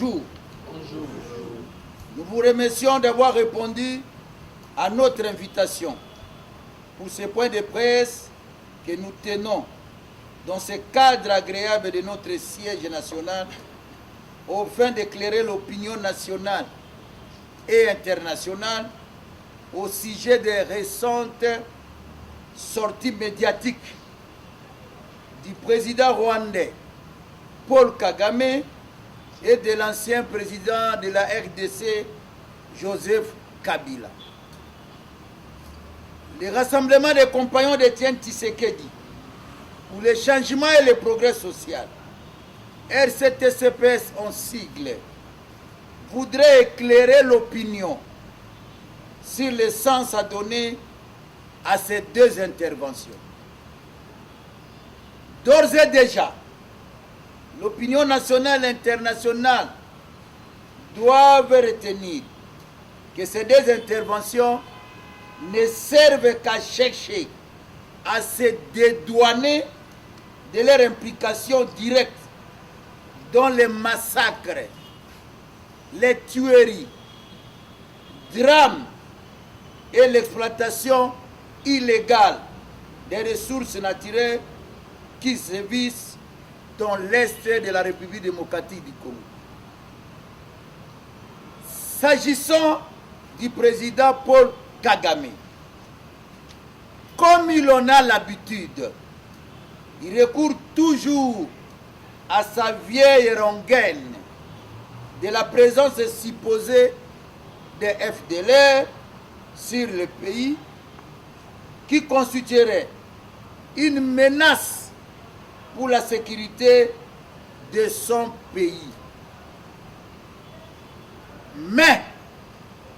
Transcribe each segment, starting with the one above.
Bonjour. Nous vous remercions d'avoir répondu à notre invitation pour ce point de presse que nous tenons dans ce cadre agréable de notre siège national afin d'éclairer l'opinion nationale et internationale au sujet des récentes sorties médiatiques du président rwandais Paul Kagame et de l'ancien président de la RDC Joseph Kabila. Le rassemblement des compagnons d'Étienne Tshisekedi pour le changement et le progrès social, RCT-CPS en sigle, voudrait éclairer l'opinion sur le sens à donner à ces deux interventions. D'ores et déjà, l'opinion nationale et internationale doivent retenir que ces deux interventions ne servent qu'à chercher à se dédouaner de leur implication directe dans les massacres, les tueries, drames et l'exploitation illégale des ressources naturelles qui sévissent dans l'est de la République démocratique du Congo. S'agissant du président Paul Kagame, comme il en a l'habitude, il recourt toujours à sa vieille rengaine de la présence supposée des FDLR sur le pays qui constituerait une menace pour la sécurité de son pays. Mais,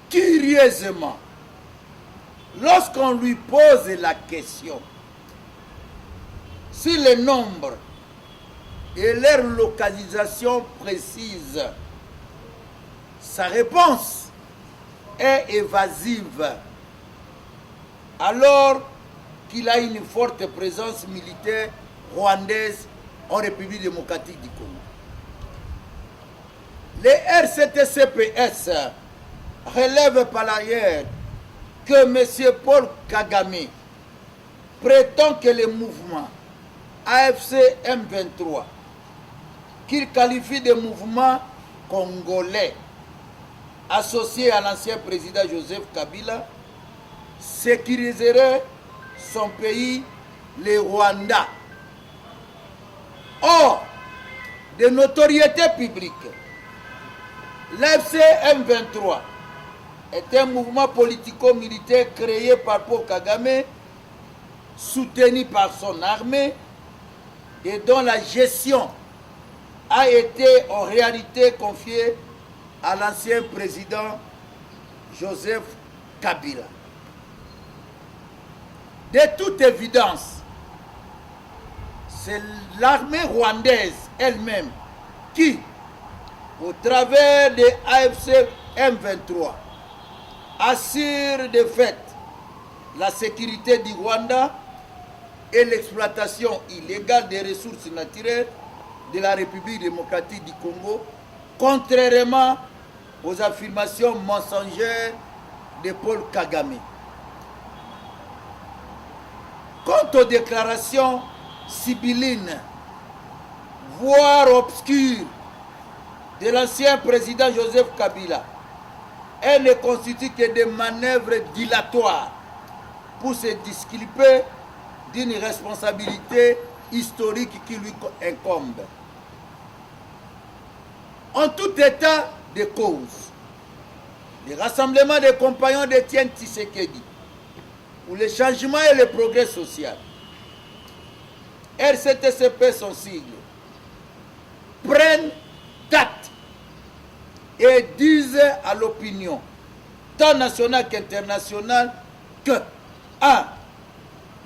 curieusement, lorsqu'on lui pose la question sur le nombre et leur localisation précise, sa réponse est évasive, alors qu'il a une forte présence militaire rwandaise en République démocratique du Congo. Les RCT-CPS relèvent par ailleurs que M. Paul Kagame prétend que le mouvement AFC M23, qu'il qualifie de mouvement congolais associé à l'ancien président Joseph Kabila, sécuriserait son pays, le Rwanda. Or, de notoriété publique, l'AFC M23 est un mouvement politico-militaire créé par Paul Kagame, soutenu par son armée et dont la gestion a été en réalité confiée à l'ancien président Joseph Kabila. De toute évidence, c'est l'armée rwandaise elle-même qui, au travers de AFC M23, assure de fait la sécurité du Rwanda et l'exploitation illégale des ressources naturelles de la République démocratique du Congo, contrairement aux affirmations mensongères de Paul Kagame. Quant aux déclarations sibyllines, voire obscures, de l'ancien président Joseph Kabila, elles ne constituent que des manœuvres dilatoires pour se disculper d'une responsabilité historique qui lui incombe. En tout état de cause, le rassemblement des compagnons d'Étienne Tshisekedi pour le changement et le progrès social, RCT-CP son sigle, prennent date et disent à l'opinion, tant nationale qu'internationale, que 1.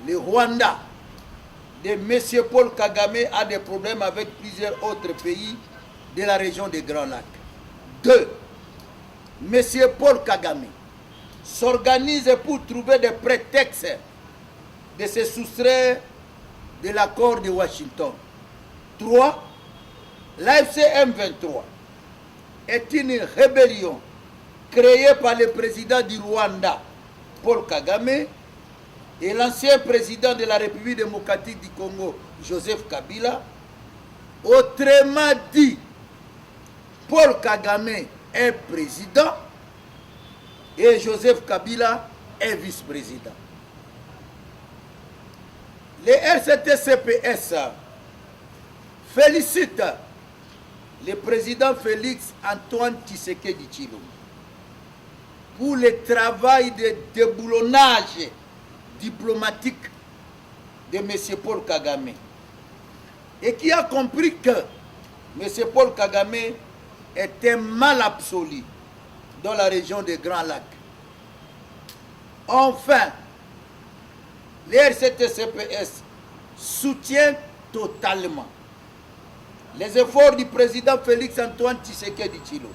Le Rwanda de M. Paul Kagame a des problèmes avec plusieurs autres pays de la région des Grands Lacs. 2. M. Paul Kagame s'organise pour trouver des prétextes de se soustraire de l'accord de Washington. 3. L'AFC M23 est une rébellion créée par le président du Rwanda, Paul Kagame, et l'ancien président de la République démocratique du Congo, Joseph Kabila. Autrement dit, Paul Kagame est président et Joseph Kabila est vice-président. Les RCT-CPS félicitent le président Félix Antoine Tshisekedi Tshilombo pour le travail de déboulonnage diplomatique de M. Paul Kagame et qui a compris que M. Paul Kagame est un mal absolu dans la région des Grands Lacs. Enfin, les RCT-CPS soutient totalement les efforts du président Félix Antoine Tshisekedi Tshilombo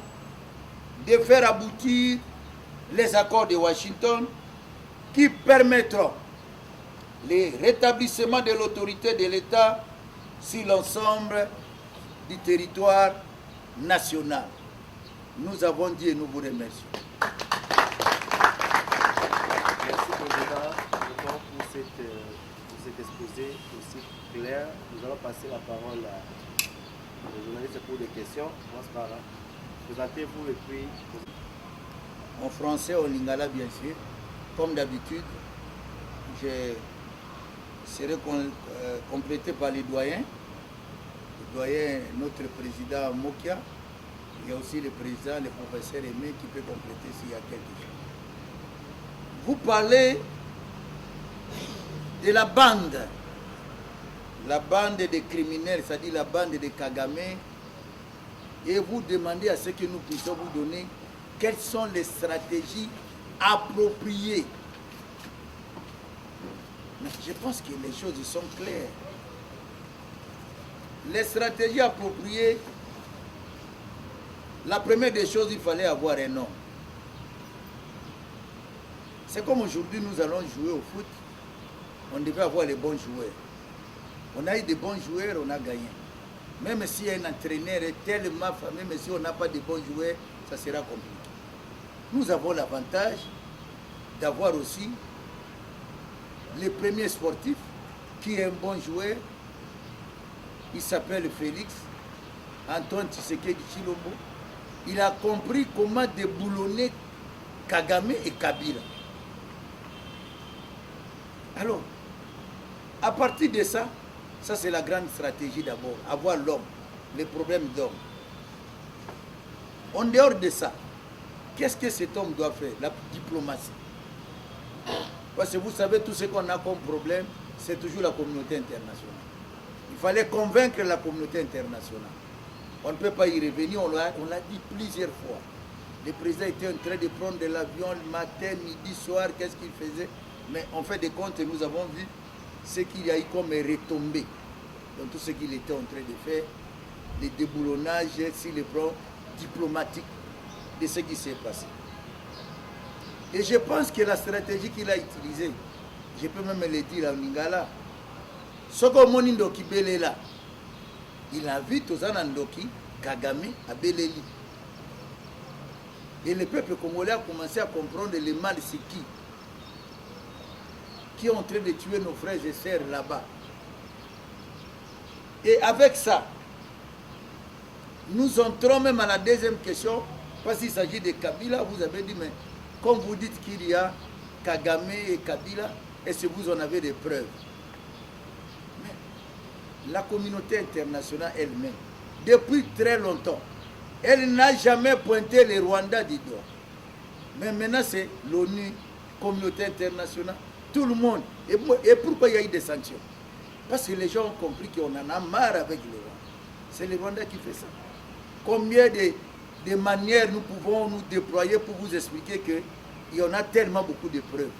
de faire aboutir les accords de Washington qui permettront le rétablissement de l'autorité de l'État sur l'ensemble du territoire national. Nous avons dit et nous vous remercions. Merci Président pour cet exposé aussi clair. Nous allons passer la parole aux journalistes pour des questions. Présentez-vous et puis... En français, en lingala bien sûr. Comme d'habitude, je serai complété par les doyens. Le doyen, notre président Mokia. Il y a aussi le président, le professeur Aimé qui peut compléter s'il y a quelque chose. Vous parlez de la bande des criminels, c'est-à-dire la bande de Kagame, et vous demandez à ce que nous puissions vous donner quelles sont les stratégies appropriées. Mais je pense que les choses sont claires. Les stratégies appropriées, la première des choses, il fallait avoir un nom. C'est comme aujourd'hui, nous allons jouer au foot. On devait avoir les bons joueurs. On a eu des bons joueurs, on a gagné. Même si un entraîneur est tellement fameux, mais si on n'a pas de bons joueurs, ça sera compliqué. Nous avons l'avantage d'avoir aussi le premier sportif qui est un bon joueur. Il s'appelle Félix Antoine Tshisekedi Tshilombo. Il a compris comment déboulonner Kagame et Kabila. Alors, à partir de ça, ça c'est la grande stratégie d'abord, avoir l'homme, les problèmes d'homme. En dehors de ça, qu'est-ce que cet homme doit faire? La diplomatie. Parce que vous savez, tout ce qu'on a comme problème, c'est toujours la communauté internationale. Il fallait convaincre la communauté internationale. On ne peut pas y revenir, on l'a dit plusieurs fois. Le président était en train de prendre de l'avion le matin, midi, soir, qu'est-ce qu'il faisait? Mais en fait de compte, nous avons vu ce qu'il y a eu comme retombé dans tout ce qu'il était en train de faire, les déboulonnages sur le plan diplomatique de ce qui s'est passé. Et je pense que la stratégie qu'il a utilisée, je peux même le dire en lingala, Soko Moni Ndoki Belela, il a vu Tozana Ndoki, Kagame à Beleli. Et le peuple congolais a commencé à comprendre le mal c'est qui est en train de tuer nos frères et sœurs là-bas. Et avec ça, nous entrons même à la deuxième question, parce qu'il s'agit de Kabila, vous avez dit, mais comme vous dites qu'il y a Kagame et Kabila, est-ce que vous en avez des preuves? Mais la communauté internationale elle-même, depuis très longtemps, elle n'a jamais pointé les Rwandais du doigt. Mais maintenant c'est l'ONU, communauté internationale, tout le monde. Et pourquoi il y a eu des sanctions? Parce que les gens ont compris qu'on en a marre avec les Rwandais. C'est les Rwandais qui font ça. Combien de manières nous pouvons nous déployer pour vous expliquer qu'il y en a tellement beaucoup de preuves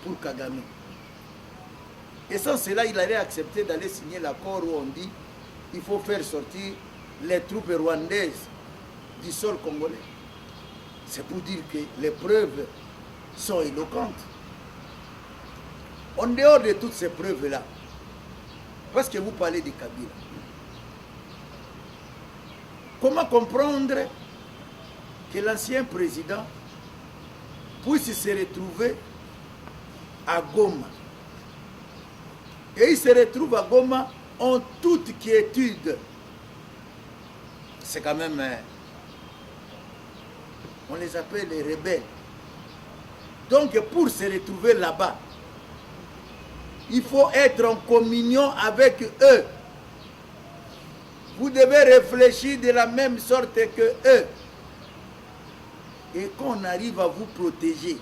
pour Kagame. Et sans cela, il allait accepter d'aller signer l'accord où on dit qu'il faut faire sortir les troupes rwandaises du sol congolais. C'est pour dire que les preuves sont éloquentes. En dehors de toutes ces preuves-là, parce que vous parlez de Kabila, comment comprendre que l'ancien président puisse se retrouver à Goma. Et il se retrouve à Goma en toute quiétude. C'est quand même... on les appelle les rebelles. Donc pour se retrouver là-bas, il faut être en communion avec eux. Vous devez réfléchir de la même sorte que eux. Et qu'on arrive à vous protéger.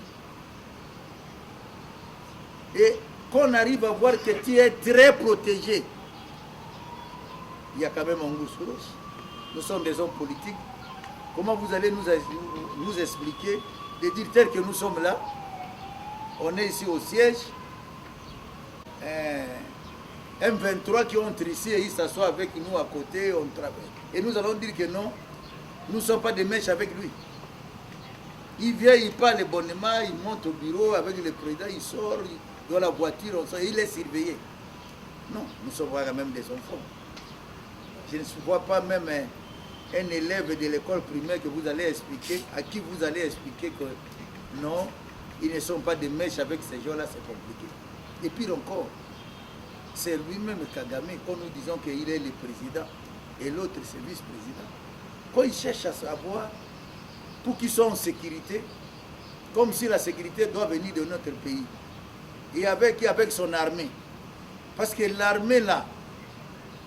Et qu'on arrive à voir que tu es très protégé. Il y a quand même un goût sur eux. Nous sommes des hommes politiques. Comment vous allez nous expliquer de dire tel que nous sommes là, on est ici au siège, M23 qui entre ici et ils s'assoient avec nous à côté, on travaille. Et nous allons dire que non, nous ne sommes pas des mèches avec lui. Il vient, il parle bonnement, il monte au bureau avec le président, il sort dans la voiture, on sort, il est surveillé. Non, nous sommes quand même des enfants. Je ne vois pas même un élève de l'école primaire que vous allez expliquer, à qui vous allez expliquer que non, ils ne sont pas des mèches avec ces gens-là, c'est compliqué. Et pire encore, c'est lui-même Kagame, quand nous disons qu'il est le président et l'autre c'est vice-président. Quand il cherche à savoir pour qu'ils soient en sécurité, comme si la sécurité doit venir de notre pays, et avec son armée. Parce que l'armée là,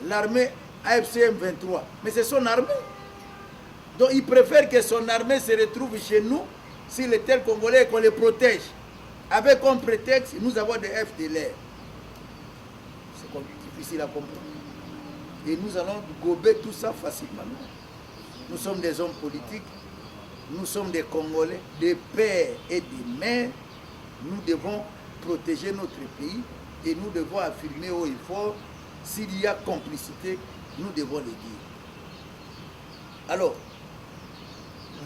l'armée AFC M23, mais c'est son armée. Donc il préfère que son armée se retrouve chez nous, s'il est tel Congolais, qu'on les protège. Avec comme prétexte, nous avons des FDLR. C'est difficile à comprendre. Et nous allons gober tout ça facilement. Nous sommes des hommes politiques, nous sommes des Congolais, des pères et des mères. Nous devons protéger notre pays et nous devons affirmer haut et fort. S'il y a complicité, nous devons le dire. Alors,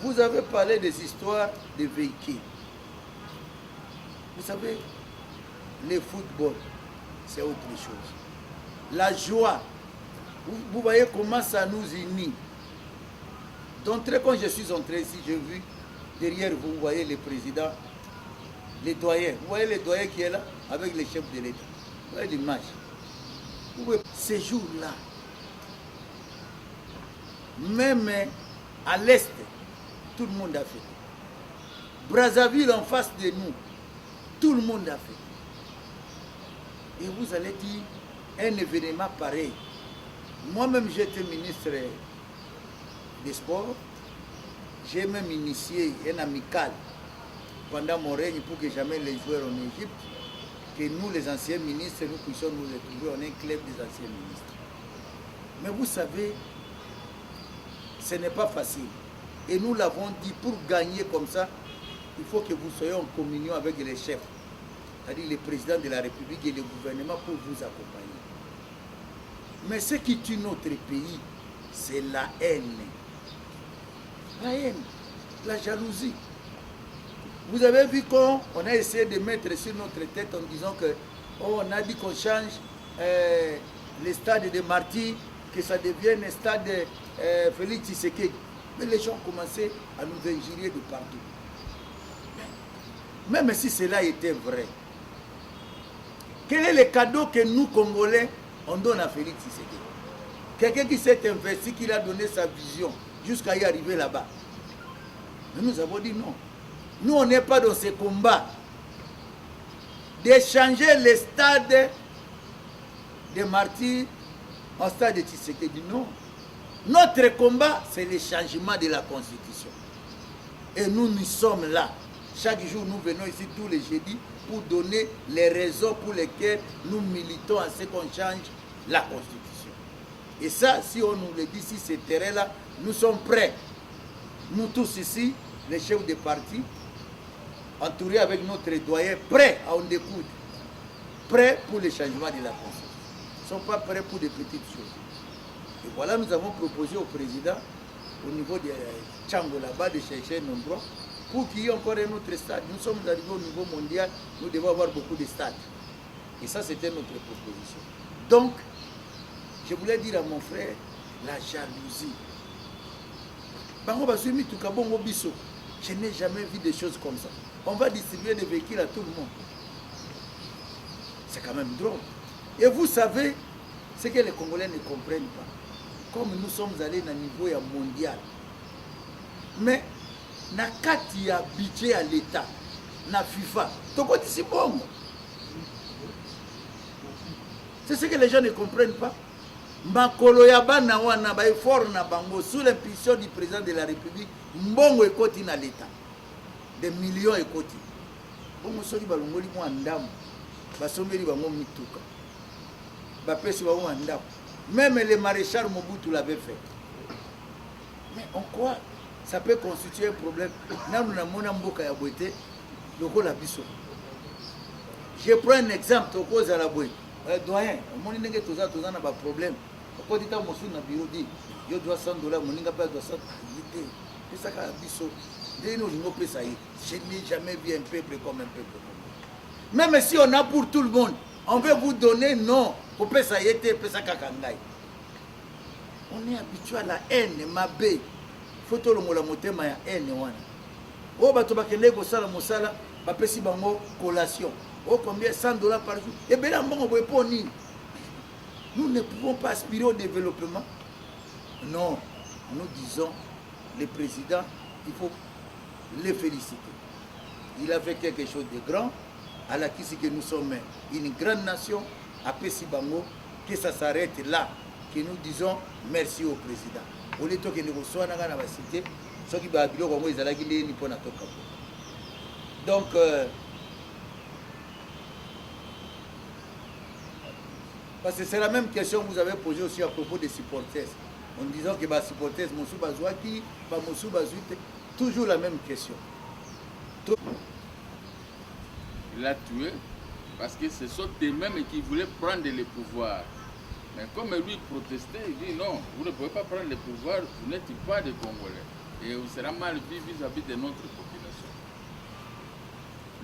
vous avez parlé des histoires de véhicules. Vous savez, le football, c'est autre chose. La joie, vous voyez comment ça nous unit. D'entrée, quand je suis entré ici, j'ai vu, derrière vous, vous voyez le président, les doyens. Vous voyez le doyen qui est là, avec les chefs de l'État. Vous voyez l'image. Vous voyez, ces jours-là, même à l'Est, tout le monde a fait. Brazzaville en face de nous, tout le monde a fait. Et vous allez dire, un événement pareil. Moi-même, j'étais ministre des Sports. J'ai même initié un amical pendant mon règne pour que jamais les joueurs en Égypte, que nous, les anciens ministres, nous puissions nous retrouver en un club des anciens ministres. Mais vous savez, ce n'est pas facile. Et nous l'avons dit, pour gagner comme ça, il faut que vous soyez en communion avec les chefs, c'est-à-dire le président de la République et le gouvernement pour vous accompagner. Mais ce qui tue notre pays, c'est la haine. La haine, la jalousie. Vous avez vu qu'on a essayé de mettre sur notre tête en disant que oh, on a dit qu'on change le stade de Martyrs, que ça devienne un stade de Félix Tshisekedi. Mais les gens commençaient à nous injurier de partout. Même si cela était vrai, quel est le cadeau que nous, Congolais, on donne à Félix Tshisekedi? Quelqu'un qui s'est investi, qui a donné sa vision jusqu'à y arriver là-bas. Mais nous avons dit non. Nous, on n'est pas dans ce combat d'échanger les stades de Martyrs en stade de Tshisekedi. Non. Notre combat, c'est le changement de la Constitution. Et nous, nous sommes là. Chaque jour, nous venons ici tous les jeudis pour donner les raisons pour lesquelles nous militons à ce qu'on change la Constitution. Et ça, si on nous le dit, si ce terrain-là, nous sommes prêts. Nous tous ici, les chefs de parti, entourés avec notre doyen, prêts à en découdre. Prêts pour le changement de la Constitution. Ils ne sont pas prêts pour des petites choses. Et voilà, nous avons proposé au président, au niveau de Tchango là-bas, de chercher un endroit pour qu'il y ait encore un autre stade. Nous sommes arrivés au niveau mondial, nous devons avoir beaucoup de stades. Et ça, c'était notre proposition. Donc, je voulais dire à mon frère, la jalousie. Je n'ai jamais vu des choses comme ça. On va distribuer des véhicules à tout le monde. C'est quand même drôle. Et vous savez ce que les Congolais ne comprennent pas. Comme nous sommes allés à un niveau mondial. Mais, na kati ya budget à l'État, na FIFA, c'est ce que les gens ne comprennent pas. Makolo ya bana wana ba effort na bango sous l'impulsion du président de la République, mbongo ekoti na l'État. Des millions ekoti. Bongo soki balongoli mo ndamu, basombeli bango mituka. Ba pesi bango ndamu. Même le maréchal Mobutu l'avait fait. Mais en quoi ça peut constituer un problème? Je prends un exemple au cause à la boîte. Doyen, mon n'est tout ça, tout ça n'a pas de problème. Quand il y a un bureau dit, il doit $100, mon n'a pas de 100. C'est ça qu'a biso. Je n'ai jamais vu un peuple comme un peuple. Même si on a pour tout le monde, on veut vous donner non. On est habitué à la haine, ma bé. Faut que la motema ya haine wana. Oh bato bakende ko sala mosala, ba pesi bango collation. Oh combien $100 par jour. Et ben là mbongo boye poni. Nous ne pouvons pas aspirer au développement. Non, nous disons le président, il faut le féliciter. Il a fait quelque chose de grand. À la Kisi que nous sommes une grande nation. Après Sibango, que ça s'arrête là, que nous disons merci au président. Au lieu de nous recevoir dans la cité, ceux qui ont comme ils allaient ni pour notre cap. Donc, parce que c'est la même question que vous avez posée aussi à propos des supporters. En disant que les supporters, Moussou Bazouaki, Moussou Bazouite, toujours la même question. Il a tué. Parce que ce sont eux-mêmes qui voulaient prendre le pouvoir. Mais comme lui protestait, il dit non, vous ne pouvez pas prendre le pouvoir, vous n'êtes pas des Congolais. Et vous serez mal vu vis-à-vis de notre population.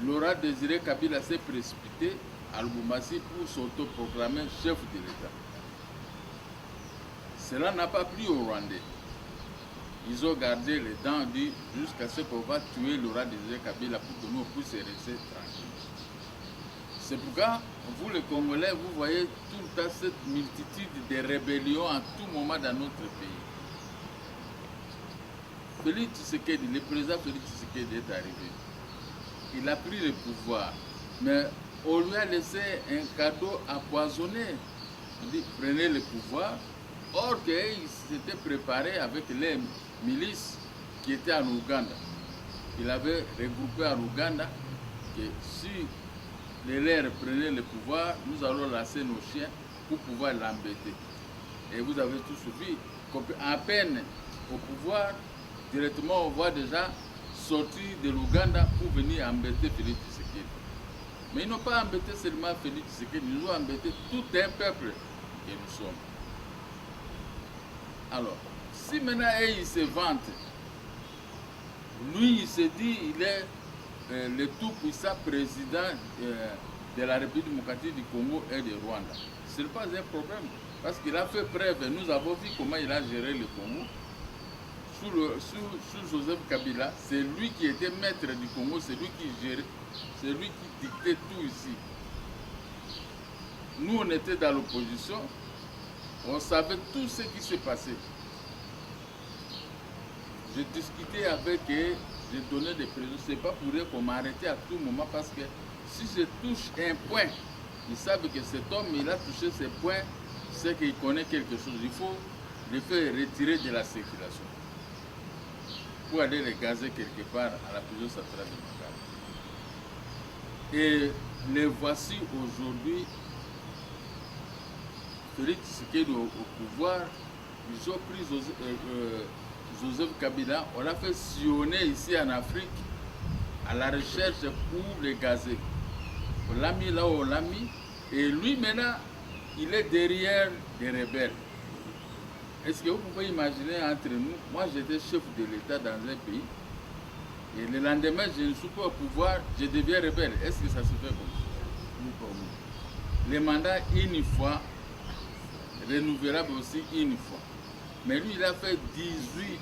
Laurent Désiré Kabila s'est précipité à Lubumbashi pour s'autoproclamer chef de l'État. Cela n'a pas plu aux Rwandais. Ils ont gardé les dents jusqu'à ce qu'on va tuer Laurent Désiré Kabila pour que nous puissions rester tranquilles. C'est pourquoi, vous les Congolais, vous voyez tout le temps cette multitude de rébellions à tout moment dans notre pays. Félix Tshisekedi, le président Félix Tshisekedi est arrivé. Il a pris le pouvoir, mais on lui a laissé un cadeau empoisonné. On dit, prenez le pouvoir. Or qu'il s'était préparé avec les milices qui étaient en Ouganda. Il avait regroupé en Ouganda que si les leurs prenaient le pouvoir, nous allons lancer nos chiens pour pouvoir l'embêter. Et vous avez tout suivi. À peine au pouvoir, directement on voit déjà sortir de l'Ouganda pour venir embêter Félix Tshisekedi. Mais ils n'ont pas embêté seulement Félix Tshisekedi, ils ont embêté tout un peuple que nous sommes. Alors, si maintenant il se vante, lui il se dit il est le tout-puissant président de la République démocratique du Congo et du Rwanda. Ce n'est pas un problème, parce qu'il a fait preuve. Nous avons vu comment il a géré le Congo. Sous Joseph Kabila, c'est lui qui était maître du Congo, c'est lui qui gérait, c'est lui qui dictait tout ici. Nous, on était dans l'opposition, on savait tout ce qui s'est passé. J'ai discuté avec eux, j'ai donné des prévisions. Ce n'est pas pour eux qu'on m'a arrêté à tout moment, parce que si je touche un point, ils savent que cet homme, il a touché ce point, c'est qu'il connaît quelque chose. Il faut le faire retirer de la circulation pour aller les gazer quelque part à la prison centrale de Makala. Et les voici aujourd'hui, Félix Tshisekedi au pouvoir. Ils ont pris Joseph Kabila, on l'a fait sillonner ici en Afrique à la recherche pour les gazer. On l'a mis là où on l'a mis, et lui maintenant, il est derrière des rebelles. Est-ce que vous pouvez imaginer entre nous, moi j'étais chef de l'État dans un pays, et le lendemain je ne suis pas au pouvoir, je deviens rebelle. Est-ce que ça se fait comme ça? Les mandats une fois, renouvelable aussi une fois. Mais lui il a fait 18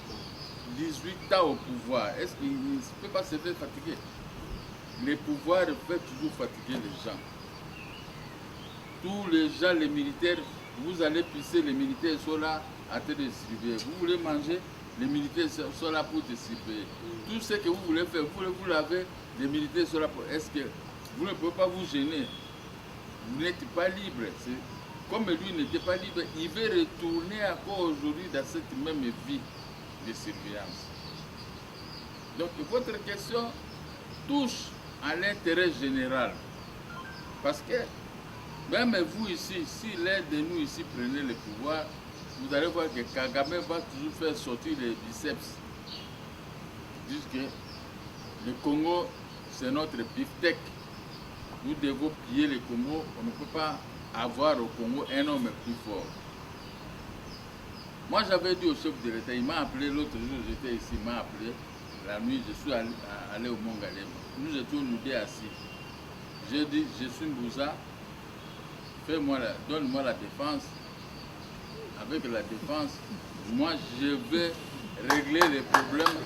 18 ans au pouvoir, est-ce qu'il ne peut pas se faire fatiguer? Le pouvoir fait toujours fatiguer les gens. Tous les gens, les militaires, vous allez pisser, les militaires sont là à te distribuer. Vous voulez manger, les militaires sont là pour te distribuer. Tout ce que vous voulez faire, vous l'avez, les militaires sont là pour... Est-ce que vous ne pouvez pas vous gêner? Vous n'êtes pas libre. Comme lui n'était pas libre, il veut retourner encore aujourd'hui dans cette même vie de surveillance. Donc votre question touche à l'intérêt général. Parce que même vous ici, si l'un de nous ici prenait le pouvoir, vous allez voir que Kagame va toujours faire sortir les biceps. Ils disent que le Congo, c'est notre beefsteak. Nous devons piller le Congo. On ne peut pas avoir au Congo un homme plus fort. Moi, j'avais dit au chef de l'État, il m'a appelé l'autre jour, j'étais ici, il m'a appelé. La nuit, je suis allé au Mont Galem. Nous étions nous deux assis. J'ai dit, je suis Mbouza, donne-moi la défense. Avec la défense, moi, je vais régler les problèmes.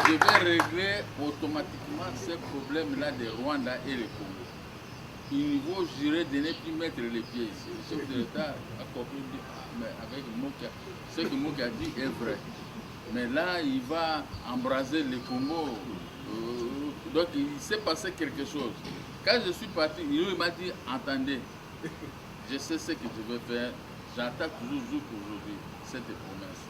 Je vais régler automatiquement ces problèmes-là de Rwanda et le Congo. Il faut jurer de ne plus mettre les pieds ici. Le chef de l'État a compris, mais avec ce que Moki a dit est vrai. Mais là, il va embraser le Congo. Donc, il s'est passé quelque chose. Quand je suis parti, il m'a dit, entendez, je sais ce que je vais faire. J'attends toujours jour pour aujourd'hui cette promesse.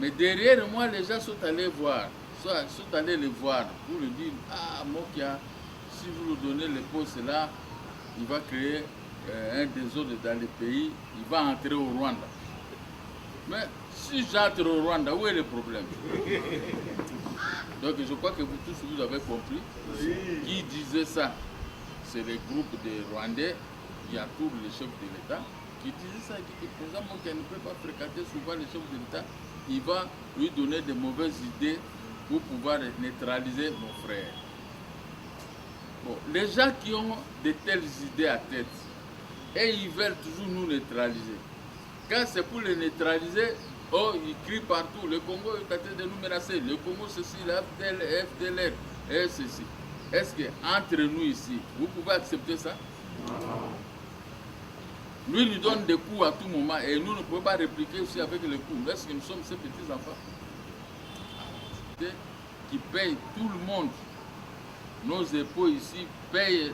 Mais derrière moi, les gens sont allés voir, sont allés le voir pour lui dire, ah, Mokia, si vous lui donnez le poste là, il va créer un désordre dans le pays, il va entrer au Rwanda. Mais si j'entre au Rwanda, où est le problème? Donc je crois que vous tous vous avez compris. Qui disait ça? C'est le groupe des Rwandais qui entourent le chef de l'État, qui disait ça, qui dit que le président Mokia ne peut pas fréquenter souvent le chef de l'État. Il va lui donner de mauvaises idées pour pouvoir neutraliser nos frères. Bon, les gens qui ont de telles idées à tête, et ils veulent toujours nous neutraliser. Quand c'est pour les neutraliser, oh, ils crient partout, le Congo est en train de nous menacer, le Congo ceci, la FDLR, et ceci. Est-ce qu'entre nous ici, vous pouvez accepter ça? Lui nous donne des coups à tout moment et nous ne pouvons pas répliquer aussi avec les coups. Est-ce que nous sommes ces petits enfants qui payent tout le monde? Nos époux ici payent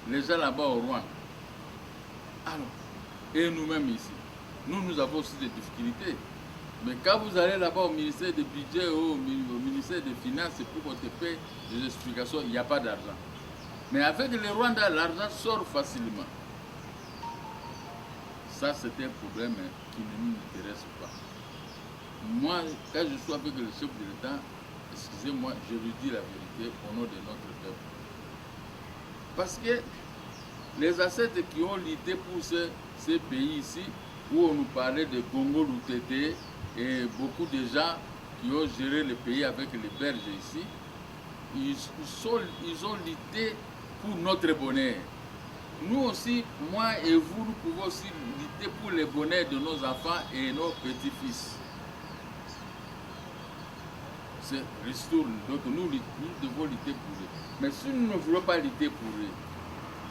les gens là-bas au Rwanda. Alors, et nous-mêmes ici, nous avons aussi des difficultés. Mais quand vous allez là-bas au ministère du Budget ou au ministère des Finances pour qu'on te paye des explications, il n'y a pas d'argent. Mais avec le Rwanda, l'argent sort facilement. Ça, c'est un problème qui ne nous intéresse pas. Moi, quand je suis avec le chef de l'État, excusez-moi, je lui dis la vérité au nom de notre peuple. Parce que les ancêtres qui ont lutté pour ces pays ici, où on nous parlait de Congo Lutete et beaucoup de gens qui ont géré le pays avec les Belges ici, ils ont lutté pour notre bonheur. Nous aussi, moi et vous, nous pouvons aussi lutter pour le bonheur de nos enfants et nos petits-fils. C'est restore. Donc nous devons lutter pour eux. Mais si nous ne voulons pas lutter pour eux,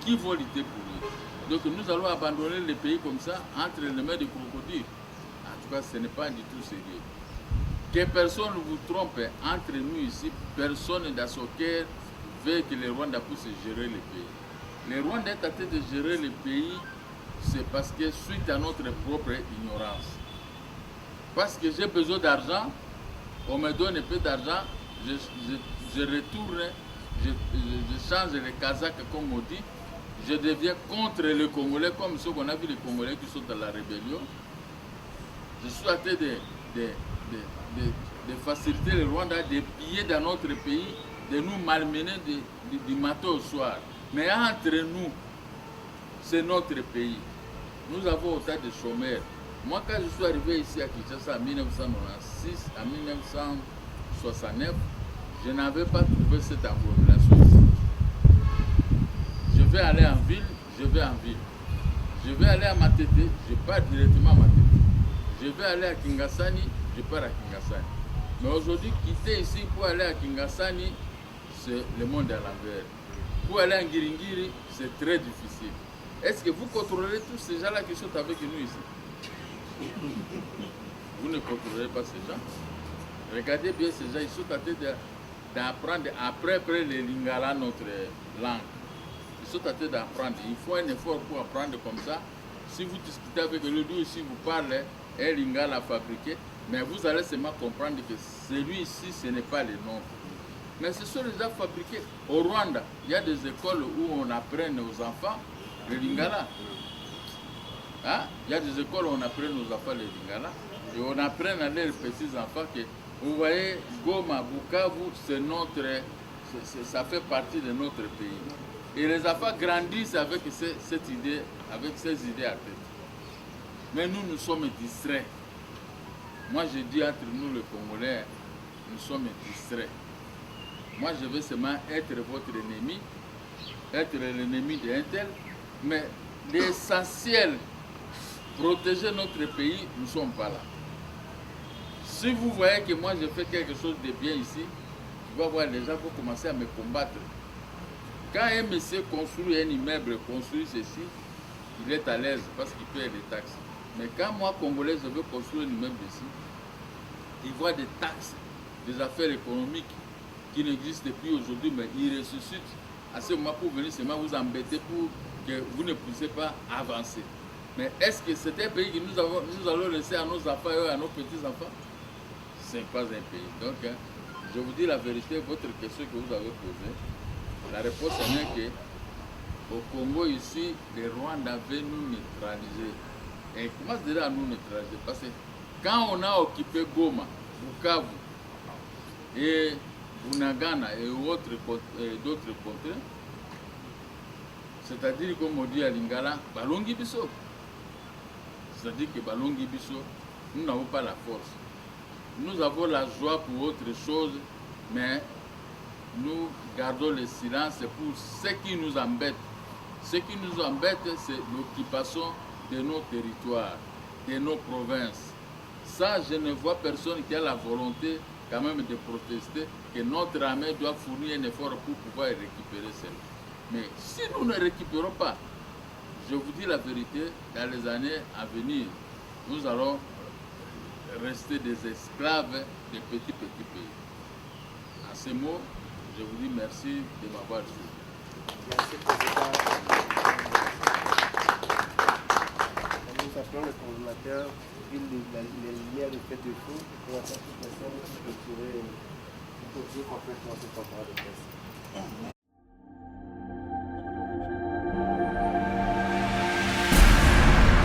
qui vont lutter pour eux? Donc nous allons abandonner le pays comme ça, entre les mains des crocodiles. En tout cas, ce n'est pas du tout sérieux. Que personne ne vous trompe, entre nous ici, personne dans son cœur veut que le Rwanda puisse gérer le pays. Le Rwanda est en train de gérer le pays, c'est parce que suite à notre propre ignorance. Parce que j'ai besoin d'argent, on me donne un peu d'argent, je retourne, je change les Kazakhs comme on dit, je deviens contre les Congolais, comme ceux qu'on a vu les Congolais qui sont dans la rébellion. Je suis en train de faciliter le Rwanda, de piller dans notre pays, de nous malmener du matin au soir. Mais entre nous, c'est notre pays. Nous avons autant de chômeurs. Moi, quand je suis arrivé ici à Kinshasa en 1996, en 1969, je n'avais pas trouvé cette environnement. Je vais aller en ville, je vais en ville. Je vais aller à Matete, je pars directement à Matete. Je vais aller à Kingasani, je pars à Kingasani. Mais aujourd'hui, quitter ici pour aller à Kingasani, c'est le monde à l'envers. Pour aller à Ngiringiri, c'est très difficile. Est-ce que vous contrôlez tous ces gens-là qui sont avec nous ici? Vous ne contrôlez pas ces gens. Regardez bien ces gens, ils sont en train d'apprendre après les lingala, notre langue. Ils sont en train d'apprendre. Il faut un effort pour apprendre comme ça. Si vous discutez avec le loup ici, vous parlez un lingala fabriqué, mais vous allez seulement comprendre que celui-ci, ce n'est pas le nôtre. Mais ce sont déjà fabriqués. Au Rwanda, il y a des écoles où on apprend aux enfants le lingala. Hein? Il y a des écoles où on apprend aux enfants le lingala. Et on apprend à leurs petits-enfants que, vous voyez, Goma, Bukavu, c'est notre, ça fait partie de notre pays. Et les enfants grandissent avec cette idée, avec ces idées à tête. Mais nous sommes distraits. Moi, je dis entre nous, les Congolais, nous sommes distraits. Moi, je veux seulement être votre ennemi, être l'ennemi d'un tel, mais l'essentiel, protéger notre pays, nous ne sommes pas là. Si vous voyez que moi, je fais quelque chose de bien ici, tu vas voir, les gens vont commencer à me combattre. Quand un monsieur construit un immeuble, construit ceci, il est à l'aise parce qu'il paie les taxes. Mais quand moi, Congolais, je veux construire un immeuble ici, il voit des taxes, des affaires économiques qui n'existent plus aujourd'hui, mais ils ressuscitent à ce moment pour venir seulement vous embêter pour que vous ne puissiez pas avancer. Mais est-ce que c'est un pays que nous allons laisser à nos enfants et à nos petits-enfants? Ce n'est pas un pays. Donc, je vous dis la vérité, votre question que vous avez posée, la réponse est que au Congo ici, les Rwandais avaient nous neutralisés. Et comment se dirait à nous neutraliser? Parce que quand on a occupé Goma, Bukavu et Bunagana et d'autres contrées, c'est-à-dire comme on dit à Lingala, Balongi Biso. C'est-à-dire que Balongi Biso, nous n'avons pas la force. Nous avons la joie pour autre chose, mais nous gardons le silence pour ce qui nous embête. Ce qui nous embête, c'est l'occupation de nos territoires, de nos provinces. Ça, je ne vois personne qui a la volonté quand même de protester que notre armée doit fournir un effort pour pouvoir récupérer celle. Mais si nous ne récupérons pas, je vous dis la vérité, dans les années à venir, nous allons rester des esclaves de petits pays. À ces mots, je vous dis merci de m'avoir suivi. Merci, Président. Nous appelons le coordonnateur, les lumières de fête de fou, pour la toute personne qui peut trouver complètement ce contrat de presse.